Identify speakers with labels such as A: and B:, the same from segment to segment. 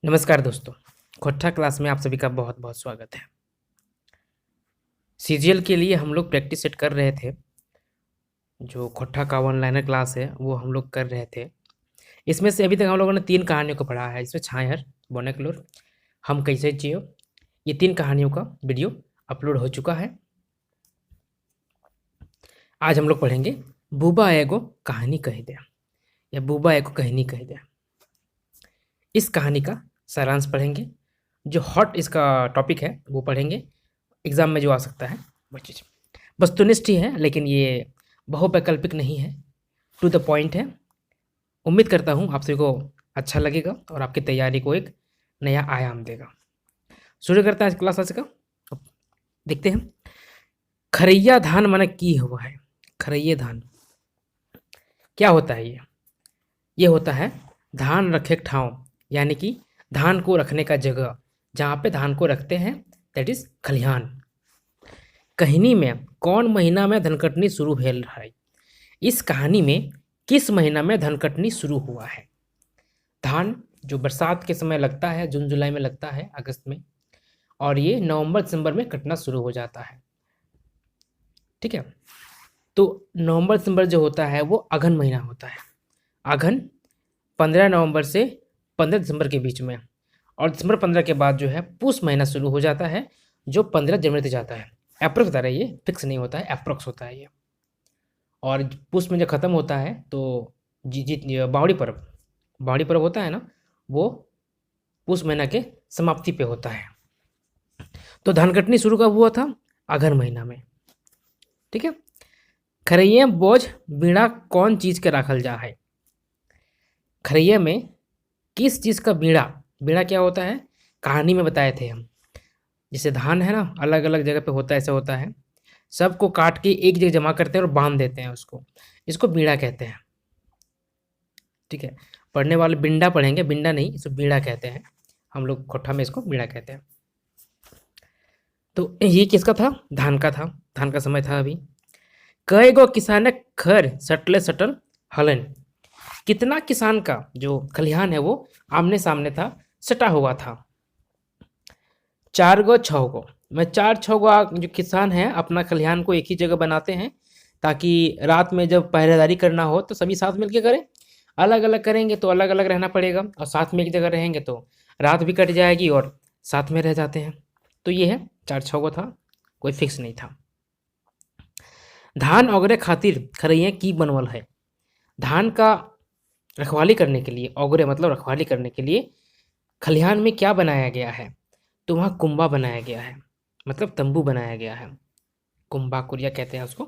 A: नमस्कार दोस्तों, खोट्ठा क्लास में आप सभी का बहुत-बहुत स्वागत है। सीजीएल के लिए हम लोग प्रैक्टिस सेट कर रहे थे। जो खोट्ठा का वन लाइनर क्लास है, वो हम लोग कर रहे थे। इसमें से अभी तक हम लोगों ने 3 कहानियों को पढ़ा है। इसमें छायर, बोनेक्लोर, हम कैसे जियो, ये 3 कहानियों का वीडियो अपलोड हो चुका है। आज हम लोग पढ़ेंगे बूबा एगो कहानी कह दे या बूबा एगो कहानी कह दे। इस कहानी का सारांश पढ़ेंगे। जो हॉट इसका टॉपिक है वो पढ़ेंगे। एग्ज़ाम में जो आ सकता है वो चीज़ वस्तुनिष्ठ ही है, लेकिन ये बहुवैकल्पिक नहीं है, टू द पॉइंट है। उम्मीद करता हूँ आप सभी को अच्छा लगेगा और आपकी तैयारी को एक नया आयाम देगा। शुरू करते हैं आज क्लास आज का। अब देखते हैं। खरैया धान माने की हुआ है। खरैया धान क्या होता है? ये होता है धान रखे ठाव, यानी कि धान को रखने का जगह, जहाँ पे धान को रखते हैं, दैट इज खलिहान। कहानी में कौन महीना में धनकटनी शुरू भेल रहा है? इस कहानी में किस महीना में धनकटनी शुरू हुआ है? धान जो बरसात के समय लगता है, जून जुलाई में लगता है, अगस्त में, और ये नवंबर दिसंबर में कटना शुरू हो जाता है। ठीक है, तो नवंबर दिसंबर जो होता है वो अघन महीना होता है। अघन 15 नवंबर से 15 दिसंबर के बीच में, और दिसंबर 15 के बाद जो है पूस महीना शुरू हो जाता है, जो 15 जनवरी तक जाता है। अप्रोक्स बता रहा है, ये फिक्स नहीं होता है, अप्रोक्स होता है ये। और पूस में जब ख़त्म होता है तो बावड़ी पर्व होता है ना, वो पूस महीना के समाप्ति पे होता है। तो धान कटनी शुरू कब हुआ था? अघन महीना में। ठीक है। खरैया बोझ बीड़ा कौन चीज़ के राखल जा है? खरैया में किस चीज़ का बीड़ा? बीड़ा क्या होता है? कहानी में बताए थे हम। जैसे धान है ना, अलग अलग जगह पे होता है, ऐसा होता है, सबको काट के एक जगह जमा करते हैं और बांध देते हैं उसको, इसको बीड़ा कहते हैं। ठीक है, पढ़ने वाले बिंडा पढ़ेंगे, बिंडा नहीं, इसको बीड़ा कहते हैं। हम लोग खोट्ठा में इसको बीड़ा कहते हैं। तो ये किसका था? धान का था। धान का समय था अभी। कई गो किसान खर सटले सटल हलन। कितना किसान का जो खलिहान है वो आमने सामने था, सटा हुआ था। 4 गो 6 गो, मैं 4-6 गो जो किसान हैं अपना खलिहान को एक ही जगह बनाते हैं, ताकि रात में जब पहरेदारी करना हो तो सभी साथ मिलके करें। अलग अलग करेंगे तो अलग अलग रहना पड़ेगा, और साथ में एक जगह रहेंगे तो रात भी कट जाएगी और साथ में रह जाते हैं। तो ये है 4-6 गो था, कोई फिक्स नहीं था। धान ओगरे खातिर खरैया की बनवल है? धान का रखवाली करने के लिए, ओगरे मतलब रखवाली करने के लिए खलिहान में क्या बनाया गया है? तो वहाँ कुंबा बनाया गया है, मतलब तंबू बनाया गया है। कुंबा कुरिया कहते हैं उसको।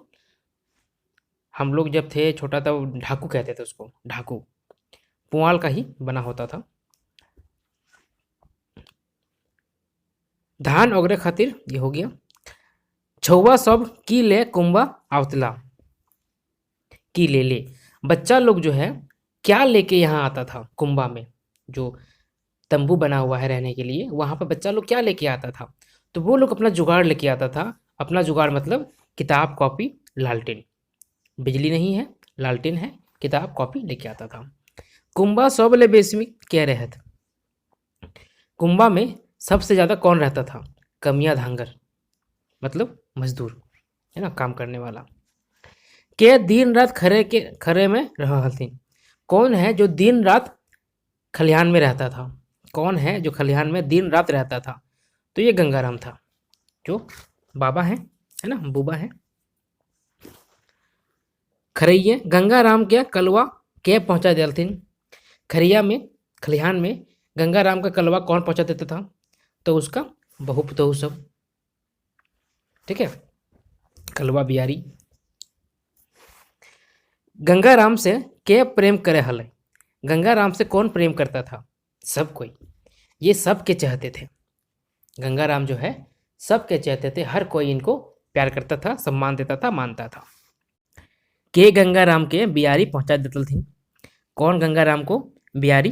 A: हम लोग जब थे छोटा था, वो ढाकू कहते थे उसको, ढाकू। पुआल का ही बना होता था। धान ओगरे खातिर ये हो गया। छौवा सब की ले कुंबा आवतला, की ले बच्चा लोग जो है क्या लेके यहाँ आता था? कुंबा में जो तंबू बना हुआ है रहने के लिए, वहाँ पर बच्चा लोग क्या लेके आता था? तो वो लोग अपना जुगाड़ लेके आता था। अपना जुगाड़ मतलब किताब, कॉपी, लालटेन। बिजली नहीं है, लालटेन है, किताब कॉपी लेके आता था। कुंबा सब ले बेसमी कह रहे थे। कुंबा में सबसे ज़्यादा कौन रहता था? कमिया धांगर, मतलब मजदूर, है ना, काम करने वाला। के दिन रात खरे में रहा हथिन। कौन है जो दिन रात खलिहान में रहता था? कौन है जो खलिहान में दिन रात रहता था? तो ये गंगाराम था, जो बाबा है ना, बूबा है। खरैया गंगाराम के कलवा के पहुंचा दिलथिन। खरैया में, खलिहान में गंगाराम का कलवा कौन पहुंचा देता था? तो उसका बहू पुतहू सब। ठीक है, कलवा बियारी। गंगाराम से के प्रेम करे हल? गंगाराम से कौन प्रेम करता था? सब कोई। ये सब के चाहते थे। गंगाराम जो है सब के चाहते थे, हर कोई इनको प्यार करता था, सम्मान देता था, मानता था। के गंगाराम के बियारी पहुंचा देते थे। कौन गंगाराम को बियारी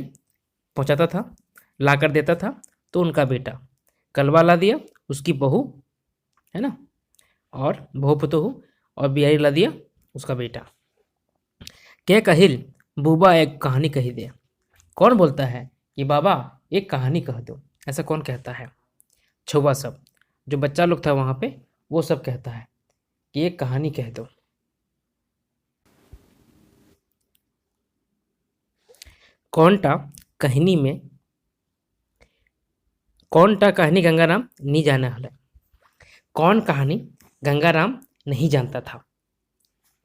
A: पहुंचाता था, ला कर देता था? तो उनका बेटा कलवा ला दिया, उसकी बहू, है ना, और बहू पुतहू, और बियारी ला दिया उसका बेटा। के कहिल बूबा एक कहानी कही दे। कौन बोलता है कि बाबा एक कहानी कह दो। ऐसा कौन कहता है? छुआ सब, जो बच्चा लोग था वहाँ पे, वो सब कहता है कि एक कहानी कह दो। कौनटा कहनी में, कौनटा कहानी गंगाराम नहीं जाना हले। कौन कहानी गंगाराम नहीं जानता था?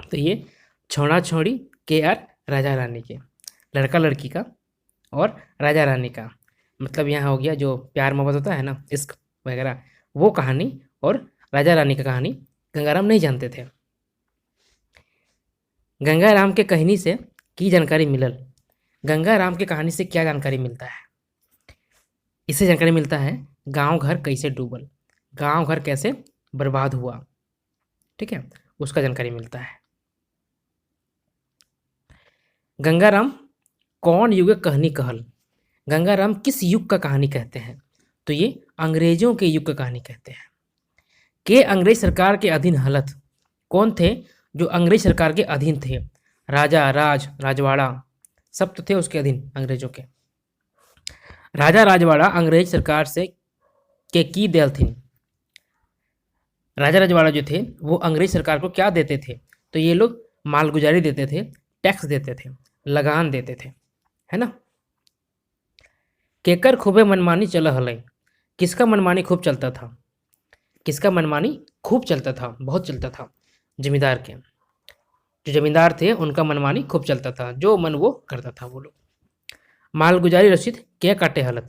A: तो ये छोड़ा छोड़ी के आर राजा रानी के, लड़का लड़की का और राजा रानी का, मतलब यहाँ हो गया जो प्यार मोहब्बत होता है ना, इश्क वगैरह, वो कहानी, और राजा रानी का कहानी गंगाराम नहीं जानते थे। गंगाराम के कहानी से की जानकारी मिलल। गंगाराम की कहानी से क्या जानकारी मिलता है? इससे जानकारी मिलता है गांव घर कैसे डूबल, गांव घर कैसे बर्बाद हुआ, ठीक है, उसका जानकारी मिलता है। गंगाराम कौन युग कहानी कहल? गंगाराम किस युग का कहानी कहते हैं? तो ये अंग्रेजों के युग का कहानी कहते हैं। के अंग्रेज सरकार के अधीन हलत, कौन थे जो अंग्रेज सरकार के अधीन थे? राजा, राज, राजवाड़ा, सब तो थे उसके अधीन अंग्रेजों के। राजा राजवाड़ा अंग्रेज सरकार से के की देल थी। राजा राजवाड़ा जो थे वो अंग्रेज सरकार को क्या देते थे? तो ये लोग मालगुजारी देते थे, टैक्स देते थे, लगान देते थे, है ना। केकर खूबे मनमानी चल हलै। किसका मनमानी खूब चलता था? किसका मनमानी खूब चलता था? बहुत चलता था। जमींदार के, जो जमींदार थे उनका मनमानी खूब चलता था, जो मन वो करता था वो लोग। मालगुजारी रसीद क्या काटे हलत?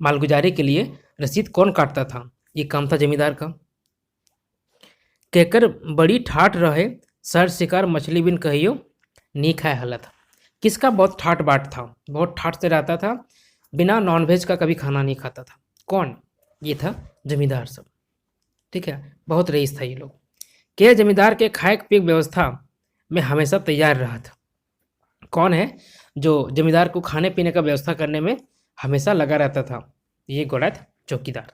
A: मालगुजारी के लिए रसीद कौन काटता था? ये काम था जमींदार का। केकर बड़ी ठाठ रहे, सर शिकार मछली बिन कहियो नी खाए हलत। किसका बहुत ठाठ बाट था? बहुत ठाठ से रहता था, बिना नॉनवेज का कभी खाना नहीं खाता था। कौन? ये था जमींदार सब, ठीक है, बहुत रईस था ये लोग। के जमींदार के खाए पिए व्यवस्था में हमेशा तैयार रहा था। कौन है जो जमींदार को खाने पीने का व्यवस्था करने में हमेशा लगा रहता था? ये गोड़ात चौकीदार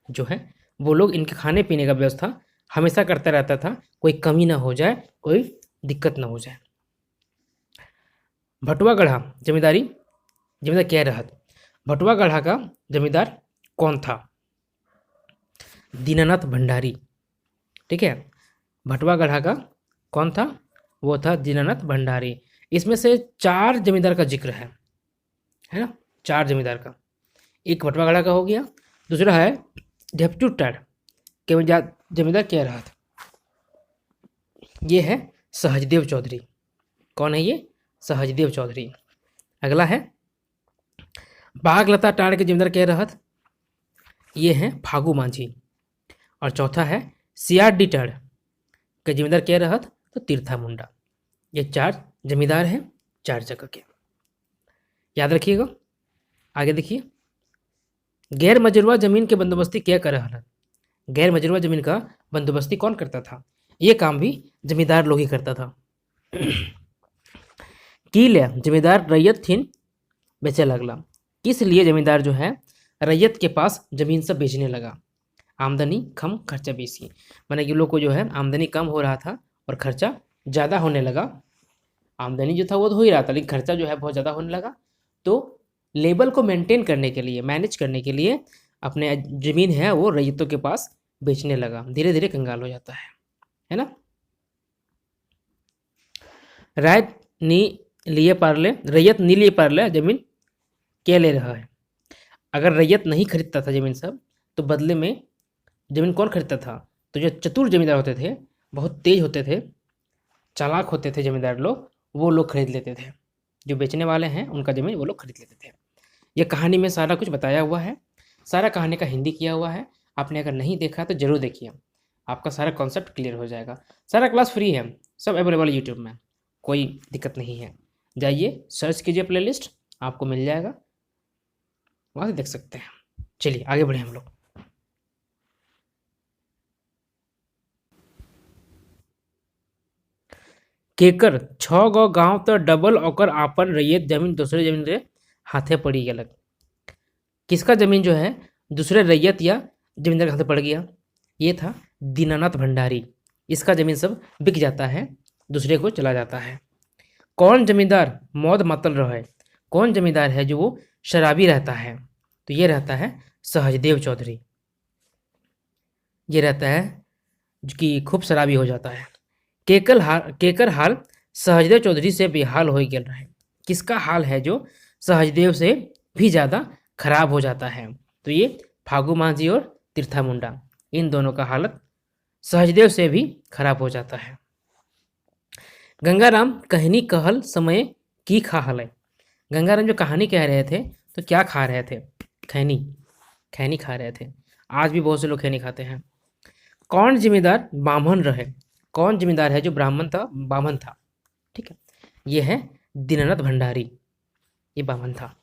A: जो है, वो लोग इनके खाने पीने का व्यवस्था हमेशा करता रहता था, कोई कमी ना हो जाए, कोई दिक्कत ना हो जाए। भटुआ गढ़ा जमींदारी, जमींदार क्या रहा? भटुआ गढ़ा का जमींदार कौन था? दीनानाथ भंडारी, ठीक है। भटुआ गढ़ा का कौन था? वो था दीनानाथ भंडारी। इसमें से 4 जमींदार का जिक्र है ना, 4 जमींदार का। एक भटुआ गढ़ा का हो गया, दूसरा है ढेपचूटाड़ के जमींदार क्या रहा था? ये है सहजदेव चौधरी। कौन है ये? सहजदेव चौधरी। अगला है बागलता टाड़ के जमींदार क्या रहा था? ये है फागू मांझी। और चौथा है सियाडी टाड़ के जमींदार क्या रहा था? तो तीर्था मुंडा। ये 4 जमींदार हैं 4 जगह के, याद रखिएगा। आगे देखिए, गैर मजरूआ जमीन के बंदोबस्ती क्या कर रहा है? गैर मजरूआ जमीन का बंदोबस्ती कौन करता था? ये काम भी जमींदार लोग ही करता था। की ले जमींदार रैयत थीन बेचे लगला। किस लिए जमींदार जो है रैयत के पास जमीन सब बेचने लगा? आमदनी कम खर्चा बेसी, माने कि लोग को जो है आमदनी कम हो रहा था और खर्चा ज़्यादा होने लगा। आमदनी जो था वो तो हो ही रहा था, लेकिन खर्चा जो है बहुत ज़्यादा होने लगा। तो लेवल को मेंटेन करने के लिए, मैनेज करने के लिए अपने ज़मीन है वो रैयतों के पास बेचने लगा। धीरे धीरे कंगाल हो जाता है ना। रैयत नी लिए पारले, रैयत नी लिए पारले जमीन क्या ले रहा है? अगर रैयत नहीं खरीदता था ज़मीन सब, तो बदले में ज़मीन कौन खरीदता था? तो जो चतुर जमींदार होते थे, बहुत तेज होते थे, चालाक होते थे जमींदार लोग, वो लोग खरीद लेते थे। जो बेचने वाले हैं उनका ज़मीन वो लोग खरीद लेते थे। ये कहानी में सारा कुछ बताया हुआ है, सारा कहानी का हिंदी किया हुआ है। आपने अगर नहीं देखा तो ज़रूर देखिए, आपका सारा कॉन्सेप्ट क्लियर हो जाएगा। सारा क्लास फ्री है, सब अवेलेबल यूट्यूब में, कोई दिक्कत नहीं है। जाइए सर्च कीजिए प्लेलिस्ट, आपको मिल जाएगा, वहाँ से देख सकते हैं। चलिए आगे बढ़े हम लोग। केकर 6 गो गांव तो डबल ओकर आपन रैयत जमीन दूसरे जमीन रे हाथे पड़ी गलक। किसका जमीन जो है दूसरे रैयत या जमींदार के हाथे पड़ गया? ये था दीनानाथ भंडारी। इसका जमीन सब बिक जाता है, दूसरे को चला जाता है। कौन जमींदार मौत मातल रहे? कौन जमींदार है जो वो शराबी रहता है? तो ये रहता है सहजदेव चौधरी। ये रहता है जो कि खूब शराबी हो जाता है। केकर हाल सहजदेव चौधरी से बेहाल हो गेल रहे। किसका हाल है जो सहजदेव से भी ज़्यादा खराब हो जाता है? तो ये फागू मांझी और तीर्था मुंडा, इन दोनों का हालत सहजदेव से भी खराब हो जाता है। गंगाराम कहनी कहल समय की खा हल। गंगाराम जो कहानी कह रहे थे तो क्या खा रहे थे? खैनी। खैनी खा रहे थे। आज भी बहुत से लोग खैनी खाते हैं। कौन जिम्मेदार बामन रहे? कौन जिम्मेदार है जो ब्राह्मण था, बामन था? ठीक है, ये है दीननाथ भंडारी, ये बामन था।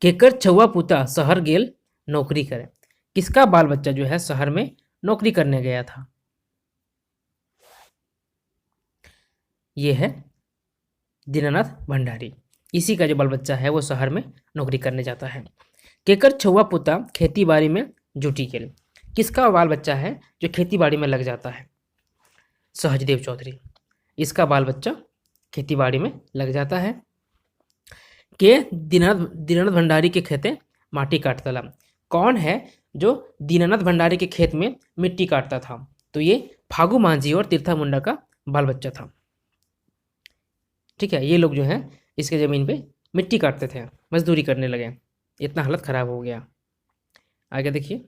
A: केकर छुआ पुता शहर गेल नौकरी करे। किसका बाल बच्चा जो है शहर में नौकरी करने गया था? ये है दीननाथ भंडारी। इसी का जो बाल बच्चा है वो शहर में नौकरी करने जाता है। केकर छुआ पुता खेती बाड़ी में जुटी गेल। किसका बाल बच्चा है जो खेती बाड़ी में लग जाता है? सहजदेव चौधरी। इसका बाल बच्चा खेती बाड़ी में लग जाता है। के दीननाथ भंडारी के खेते माटी काटता। कौन है जो दीननाथ भंडारी के खेत में मिट्टी काटता था? तो ये फागू मांझी और तीर्था मुंडा का बाल बच्चा था। ठीक है, ये लोग जो है इसके ज़मीन पे मिट्टी काटते थे, मजदूरी करने लगे, इतना हालत ख़राब हो गया। आगे देखिए,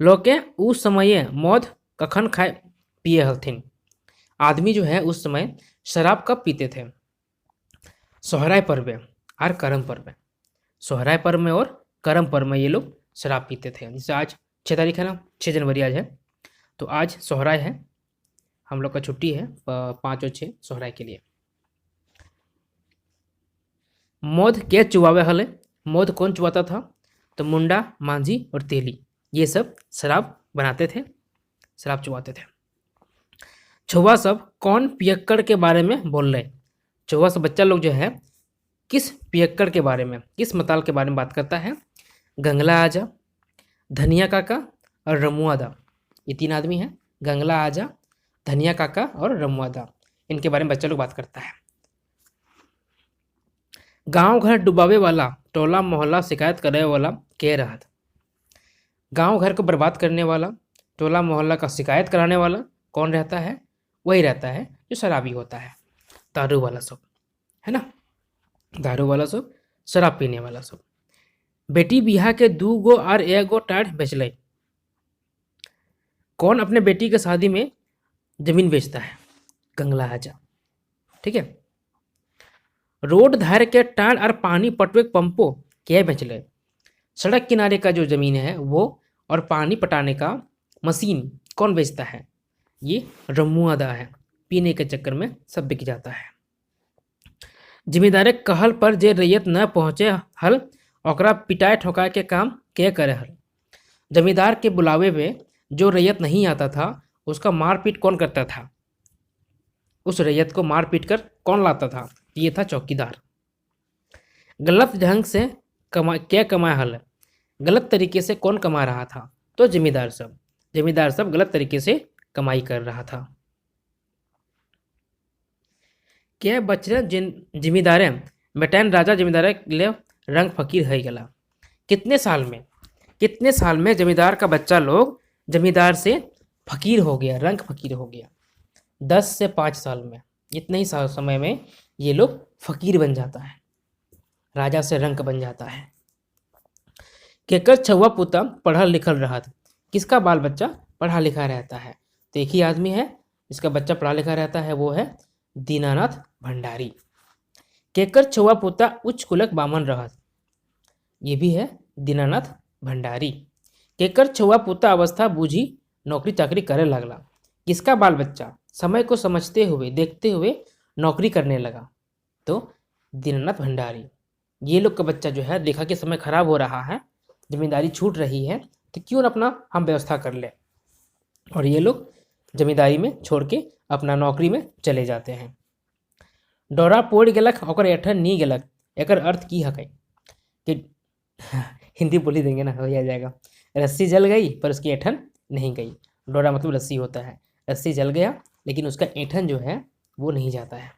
A: लोके उस समय मौत कखन खाए पिए हलथिन। आदमी जो है उस समय शराब कब पीते थे? सोहराय पर्व में और करम पर्व में। सोहराय पर्व में और करम पर्व में ये लोग शराब पीते थे। जैसे आज 6 तारीख है ना, 6 जनवरी आज है, तो आज सोहराय है, हम लोग का छुट्टी है 5 और 6 सोहराय के लिए। मौध के चुवावे हले। मौध कौन चुवाता था? तो मुंडा, मांझी और तेली, ये सब शराब बनाते थे, शराब चुवाते थे। छुआ सब कौन पियक्कड़ के बारे में बोल रहे? छुआ सब बच्चा लोग जो है किस पियक्कड़ के बारे में, किस मताल के बारे में बात करता है? गंगला आजा, धनिया काका और रमुआदा, ये 3 आदमी हैं। गंगला आजा, धनिया काका और रमुआदा, इनके बारे में बच्चा लोग बात करता है। गांव घर डुबावे वाला, टोला मोहल्ला शिकायत करे वाला के रहत? गांव घर को बर्बाद करने वाला, टोला मोहल्ला का शिकायत कराने वाला कौन रहता है? वही रहता है जो शराबी होता है, दारू वाला सब, है ना, दारू वाला सब, शराब पीने वाला सब। बेटी बिहा के 2 गो और 1 गो टाढ़ बेचले। कौन अपने बेटी के शादी में जमीन बेचता है? गंगला आजा। ठीक है, रोड धार के टाढ़ और पानी पटवे पंपो क्या बेचले? सड़क किनारे का जो जमीन है वो और पानी पटाने का मशीन कौन बेचता है? ये रमुआदा है। पीने के चक्कर में सब बिक जाता है। जिम्मेदारे कहल पर जे रैयत न पहुँचे हल, ओकरा पिटाई ठोकाए के काम के करे हल? जमींदार के बुलावे में जो रैयत नहीं आता था उसका मारपीट कौन करता था? उस रैयत को मार पीट कर कौन लाता था? ये था चौकीदार। गलत ढंग से क्या कमाया हल? गलत तरीके से कौन कमा रहा था? तो जमींदार सब। जमींदार सब गलत तरीके से कमाई कर रहा था। क्या बचरे जिम्मेदारे बेटैन राजा जमींदार ले रंग फकीर है गला? कितने साल में जमींदार का बच्चा लोग जमींदार से फकीर हो गया, रंग फकीर हो गया? 10 से 5 साल में, इतने ही समय में ये लोग फकीर बन जाता है, राजा से रंक बन जाता है। केकर छुआ पुता पढ़ा लिखल रहा था? किसका बाल बच्चा पढ़ा लिखा रहता है? तो एक ही आदमी है जिसका बच्चा पढ़ा लिखा रहता है, वो है दीनानाथ भंडारी। केकर छुआ पुता उच्च कुलक बामन रहा? ये भी है दीनानाथ भंडारी। केकर छुआ पुता अवस्था बूझी नौकरी चाकरी करे लगला? किसका बाल बच्चा समय को समझते हुए देखते हुए नौकरी करने लगा? तो दीनानाथ भंडारी। ये लोग का बच्चा जो है देखा कि समय खराब हो रहा है, जमींदारी छूट रही है, तो क्यों न अपना हम व्यवस्था कर ले, और ये लोग जमींदारी में छोड़ के अपना नौकरी में चले जाते हैं। डोरा पोड़ गेलक और ऐठन नी गेलक, एकर अर्थ की है कि हिंदी बोली देंगे ना, हो जाएगा। रस्सी जल गई पर उसकी ऐठन नहीं गई। डोरा मतलब रस्सी होता है, रस्सी जल गया लेकिन उसका ऐठन जो है वो नहीं जाता है।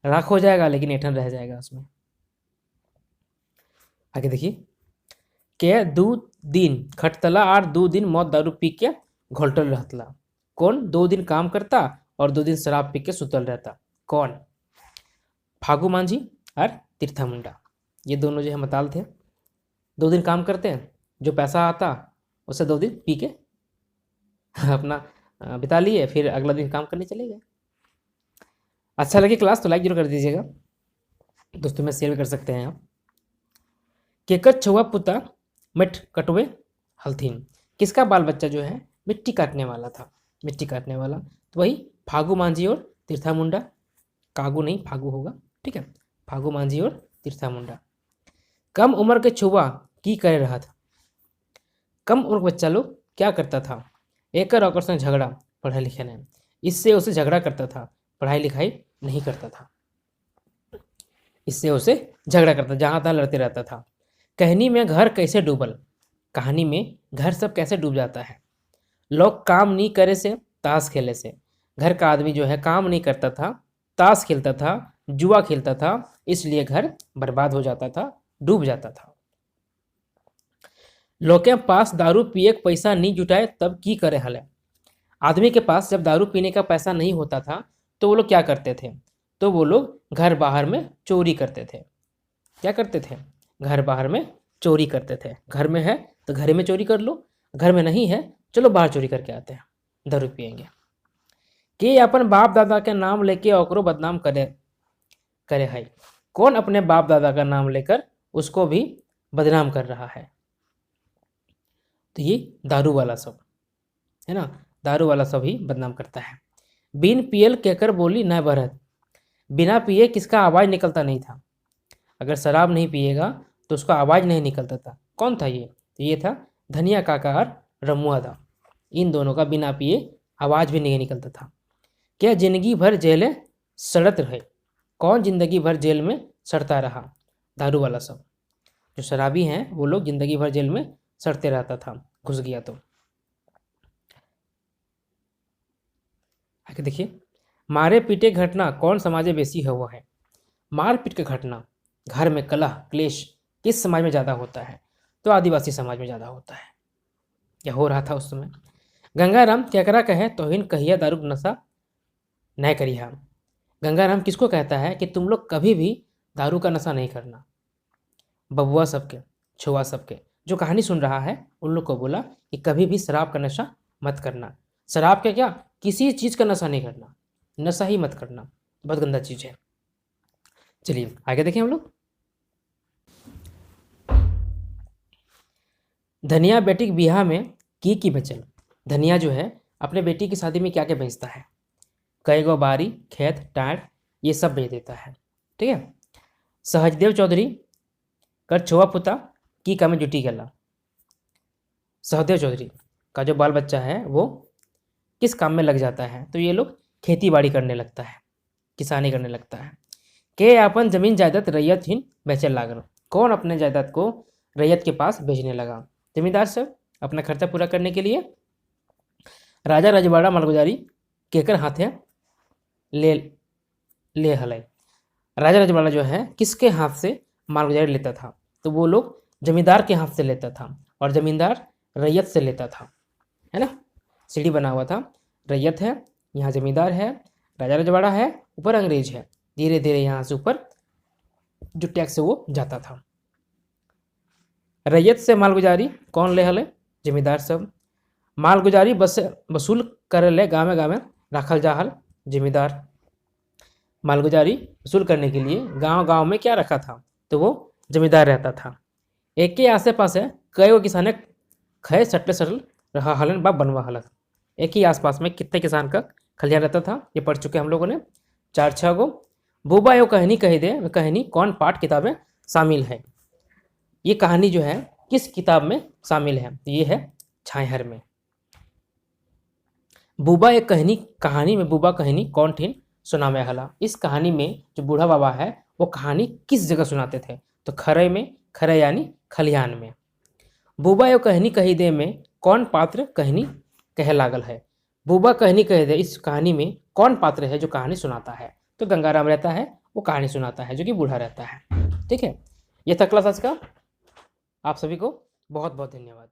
A: राख हो जाएगा लेकिन ऐठन रह जाएगा उसमें। आगे देखिए, के दू दिन खटतला और 2 दिन मौत दारू पी के घोलटल रहतला। कौन 2 दिन काम करता और 2 दिन शराब पी के सुतल रहता? कौन? फागू मांझी और तीर्था मुंडा। ये दोनों जो है मताल थे। 2 दिन काम करते हैं, जो पैसा आता उससे 2 दिन पी के अपना बिता लिए, फिर अगला दिन काम करने चले गए। अच्छा लगे क्लास तो लाइक जरूर कर दीजिएगा, दोस्तों में शेयर कर सकते हैं आप। केकर छुआ पुता मिट कटवे हल्थीन। किसका बाल बच्चा जो है मिट्टी काटने वाला था? मिट्टी काटने वाला तो वही फागू मांझी और तीर्था मुंडा। कागू नहीं, फागू होगा, ठीक है। फागू मांझी और तीर्था मुंडा। कम उम्र के छुआ की कर रहा था? कम उम्र बच्चा लोग क्या करता था? एकर और से झगड़ा पढ़ाई लिखे नहीं, इससे उसे झगड़ा करता था, पढ़ाई लिखाई नहीं करता था। इससे उसे झगड़ा करता, जहाँ तहाँ लड़ते रहता था। कहानी में घर कैसे डूबल? कहानी में घर सब कैसे डूब जाता है? लोग काम नहीं करे से, ताश खेले से। घर का आदमी जो है काम नहीं करता था, ताश खेलता था, जुआ खेलता था, इसलिए घर बर्बाद हो जाता था, डूब जाता था। लोग के पास दारू पिए के पैसा नहीं जुटाए तब की करे हले? आदमी के पास जब दारू पीने का पैसा नहीं होता था तो वो लोग क्या करते थे? तो वो लोग घर बाहर में चोरी करते थे। क्या करते थे? घर बाहर में चोरी करते थे। घर में है तो घर में चोरी कर लो, घर में नहीं है चलो बाहर चोरी करके आते हैं, दारू पियेंगे। कि अपन बाप दादा के नाम लेके ओकरो बदनाम करे करे है। कौन अपने बाप दादा का नाम लेकर उसको भी बदनाम कर रहा है? तो ये दारू वाला सब है ना, दारू वाला सब ही बदनाम करता है। बिन पियल केकर बोली न भरत। बिना पिए किसका आवाज़ निकलता नहीं था? अगर शराब नहीं पिएगा तो उसका आवाज़ नहीं निकलता था। कौन था ये? तो ये था धनिया काका और रमुआ दा। इन दोनों का बिना पिए आवाज़ भी नहीं निकलता था। क्या जिंदगी भर जेलें सड़त रहे? कौन जिंदगी भर जेल में सड़ता रहा? दारू वाला सब। जो शराबी हैं वो लोग जिंदगी भर जेल में सड़ते रहता था, घुस गया तो। आगे देखिए, मारे पीटे घटना कौन समाजे बेसी हुआ है? मार पीट की घटना घर में कलह क्लेश किस समाज में ज़्यादा होता है? तो आदिवासी समाज में ज़्यादा होता है, या हो रहा था उस समय। गंगाराम केकरा कहे तोहिन कहिया दारू नशा न करिया। गंगाराम किसको कहता है कि तुम लोग कभी भी दारू का नशा नहीं करना? बबुआ सबके, छुआ सबके। जो कहानी सुन रहा है उन लोग को बोला कि कभी भी शराब का नशा मत करना। शराब का क्या, किसी चीज़ का नशा नहीं करना, नशा ही मत करना, बहुत गंदा चीज़ है। चलिए आगे देखें हम लोग। धनिया बेटी के बियाह में की बेचल। धनिया जो है अपने बेटी की शादी में क्या क्या बेचता है? कई गो बारी खेत टाट ये सब बेच देता है, ठीक है। सहजदेव चौधरी कर छुआ पुता की काम में जुटी गला। सहदेव चौधरी का जो बाल बच्चा है वो किस काम में लग जाता है? तो ये लोग खेती बाड़ी करने लगता है, किसानी करने लगता है। के अपन जमीन जायदाद रैयत हिन बेचे लागल। कौन अपने जायदाद को रैयत के पास बेचने लगा? जमींदार सब अपना खर्चा पूरा करने के लिए राजा रजवाड़ा मालगुजारी केकर हाथे ले ले हलय। राजा रजवाड़ा जो है किसके हाथ से मालगुजारी लेता था? तो वो लोग जमींदार के हाथ से लेता था, और जमींदार रैयत से लेता था, है ना। सीढ़ी बना हुआ था, रैयत है, यहाँ जमींदार है, राजा रजवाड़ा है, ऊपर अंग्रेज है। धीरे धीरे यहाँ से ऊपर जो टैक्स है वो जाता था। रैयत से मालगुजारी कौन ले हले? जमींदार सब। मालगुजारी बस वसूल करे ले गाँव गाँव रखल जा हल। जमींदार मालगुजारी वसूल करने के लिए गांव गांव में क्या रखा था? तो वो जमींदार रहता था। एक के आसे पास है कई गो किसाने खय सटले सटल रहा हलन बा बनवा हलक। एक ही आसपास में कितने किसान का खलिहान रहता था, ये पढ़ चुके हम लोगों ने 4-6 गो। बूबा यो कहानी कही दे, कहानी कौन पाठ किताबें शामिल है? ये कहानी जो है किस किताब में शामिल है? तो ये है छाहर में। बूबा एक कहानी में बूबा कहानी कौन ठिन सुनामे हला। इस कहानी में जो बूढ़ा बाबा है वो कहानी किस जगह सुनाते थे? तो खरे में, खरे यानी खलिहान में। बूबा यो कहानी कही दे में कौन पात्र कहानी कहे लागल है? बूबा कहानी कही दे इस कहानी में कौन पात्र है जो कहानी सुनाता है? तो गंगाराम रहता है वो कहानी सुनाता है, जो कि बूढ़ा रहता है। ठीक है, ये था क्लास आज का। आप सभी को बहुत बहुत धन्यवाद।